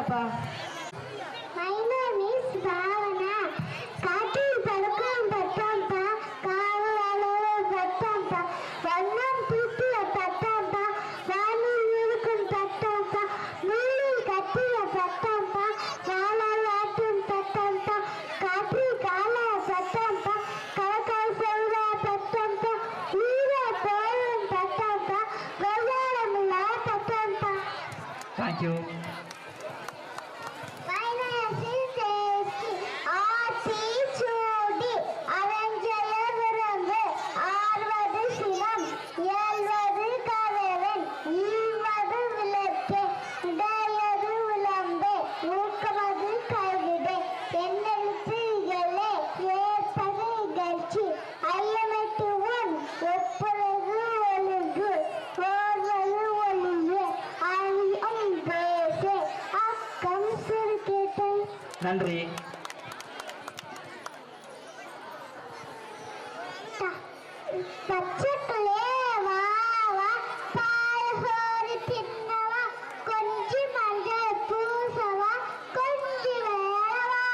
சொல்லுங்கப்பா. My name is Bhavana. காட்டில் பறக்கும் பட்டாம்பா, காவு அளவு பட்டாம்பா, வண்ணம் தூக்கிய பட்டாம்பா, வானில் இருக்கும் பட்டாம்பா, நூலில் கட்டிய பட்டாம்பா, வாழால் ஆட்டும் பட்டாம்பா, காற்றில் கால பட்டாம்பா, கலக்கால் செல்வ பட்டாம்பா, ஈர போயும் பட்டாம்பா, வெள்ளாடமில்லா பட்டாம்பா. தேங்க்யூ. நன்றி. பச்சைக்குள்ளே வா வா, பால்கோரி தின்னவா, கொஞ்சி மஞ்சள் பூசவா, கொஞ்சி வேளவா.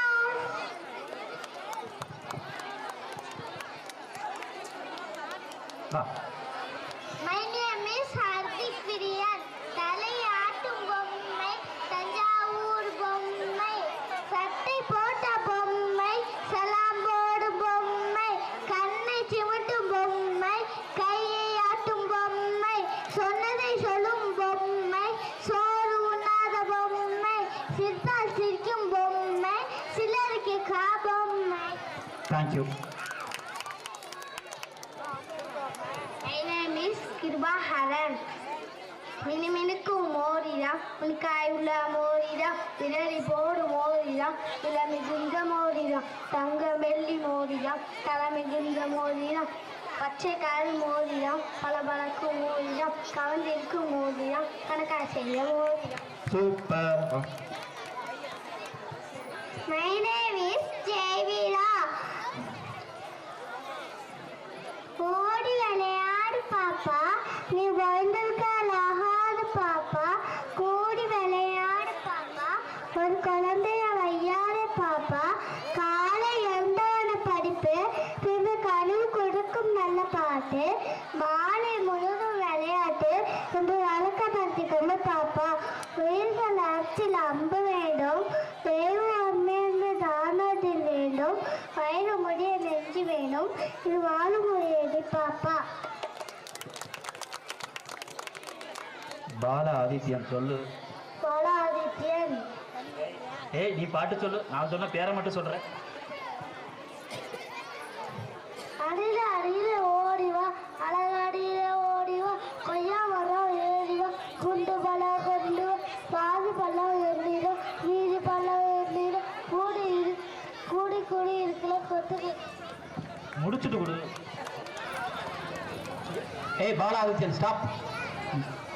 My name is ஹார்திக் பிரியன். தலையாட்டும் பொம்மை, தஞ்சாவூர் பொம்மை, சட்டை போட்ட பொம்மை, சலாம் போடும் பொம்மை, கண்ணை சிமிட்டும் பொம்மை, கையை ஆட்டும் பொம்மை, சொன்னதை சொல்லும் பொம்மை, சோறு உண்ணாத பொம்மை, சிரித்தால் சிரிக்கும் பொம்மை, சிலருக்கு கா பொம்மை. தேங்க்யூ. My name is கிருபாஹரன். மினுமினுக்கும் மோதிரம், உனக்காய் உள்ள மோதிரம், விரலி போடும் மோதிரம், விலை மிகுந்த மோதிரம், தங்க வெள்ளி மோதிரம், தலை மிகுந்த மோதிரம், பச்சை கலர் மோதிரம், பளபளக்கும் மோதிரம், கவர்ந்திருக்கும் மோதிரம், கணக்காய் செய்ய மோதிரம். சூப்பர். My name is ஜெயவீரா. ஓடி விளையாடு பாப்பா, நீ வாழ்ந்திருக்கால் ஆகாது பாப்பா, கூடி விளையாடு பாப்பா, ஒரு குழந்தைய வையாடு பாப்பா, காலை எழுந்தவன படிப்பு, பின்பு கனவு கொடுக்கும் நல்ல பாட்டு, மாலை முழுவதும் விளையாட்டு என்று வழக்கப்படுத்திக்கொண்டு பாப்பா, உயிர்கள் அச்சில் அம்பு வேண்டும், தெய்வ அம்மேந்து தானத்தில் வேண்டும், வயிறு முடிய நெஞ்சு வேணும், இது வாழும் முடியது பாப்பா. பாலா ஆதித்யன் சொல்லு. பாலா ஆதித்யன். ஏய், நீ பாட்டு சொல்லு, நான் சொன்ன பேரை மட்டும் சொல்றேன். அடியில அடியில ஓடிவா, அழகடியில ஓடிவா, கொய்யா மரம் ஏறிவா, குண்டு பழம் கொண்டு வா, பாதி பழம் எண்ணிடும், மீதி பழம் எண்ணிடும், கூடி கூடி இருக்கல கொத்துக்கு முடிச்சுட்டு கொடு. ஏய் பாலா ஆதித்யன், ஸ்டாப்.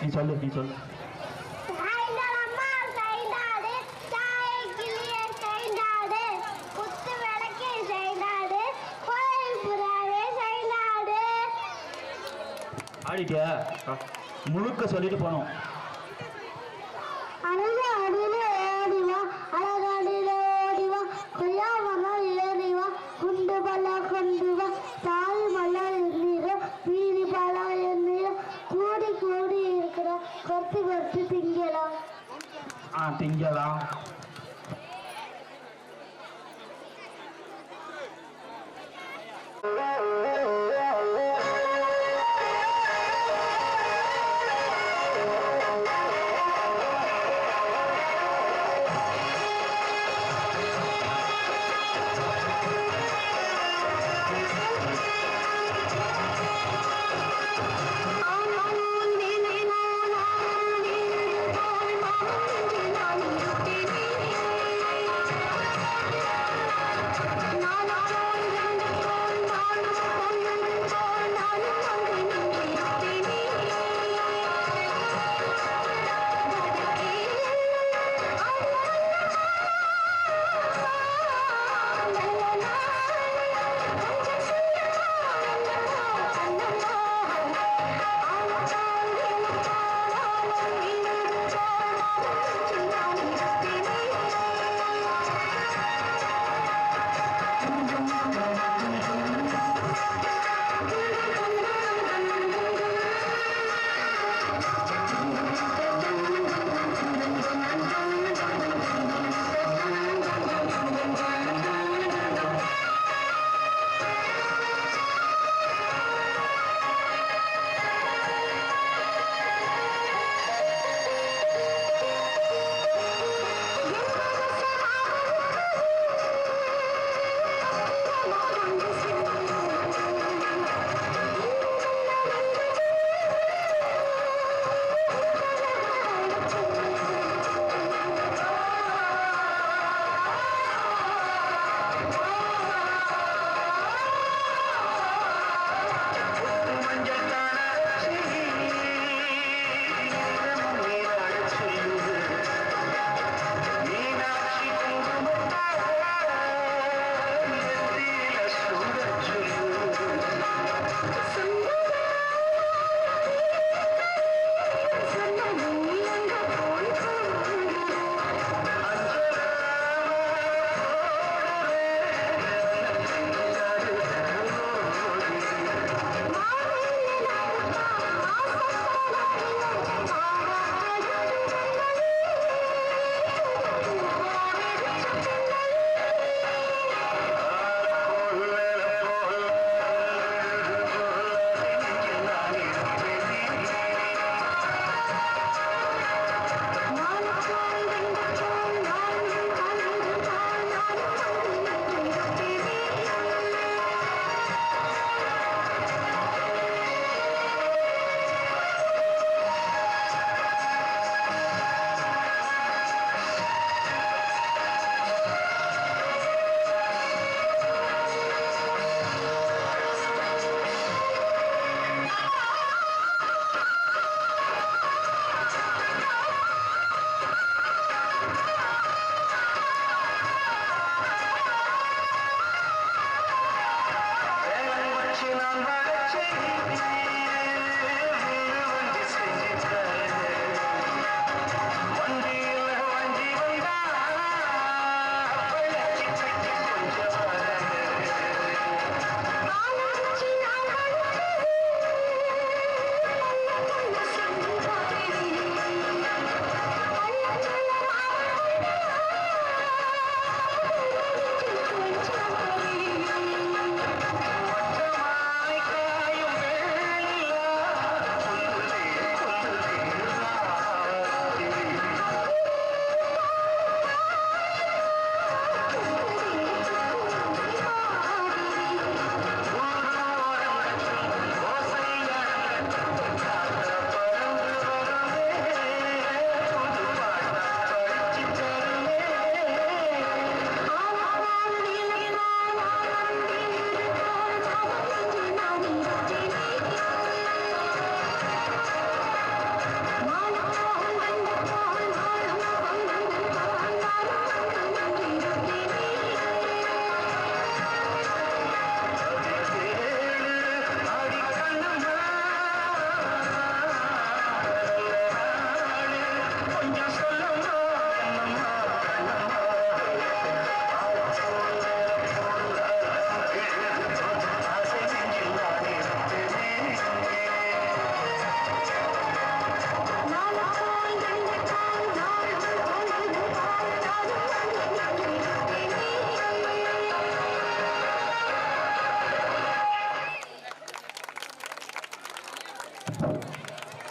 நீ சொல்லு, நீ சொல்லு. ஆடிட்டியா? முழுக்க சொல்லிட்டு போனோம். அழகு அடியில ஓடிவா, அழகடியில ஓடிவா, கொய்யா மரம் ஏறிவா, குண்டு பழம் கொண்டு வா, தாய் மலம் எண்ணீரும், வீதி பழம் எண்ணீரும், கூடி கூடி இருக்கிறோம், கொத்து கொத்து திங்கலாம். திங்கலாம்.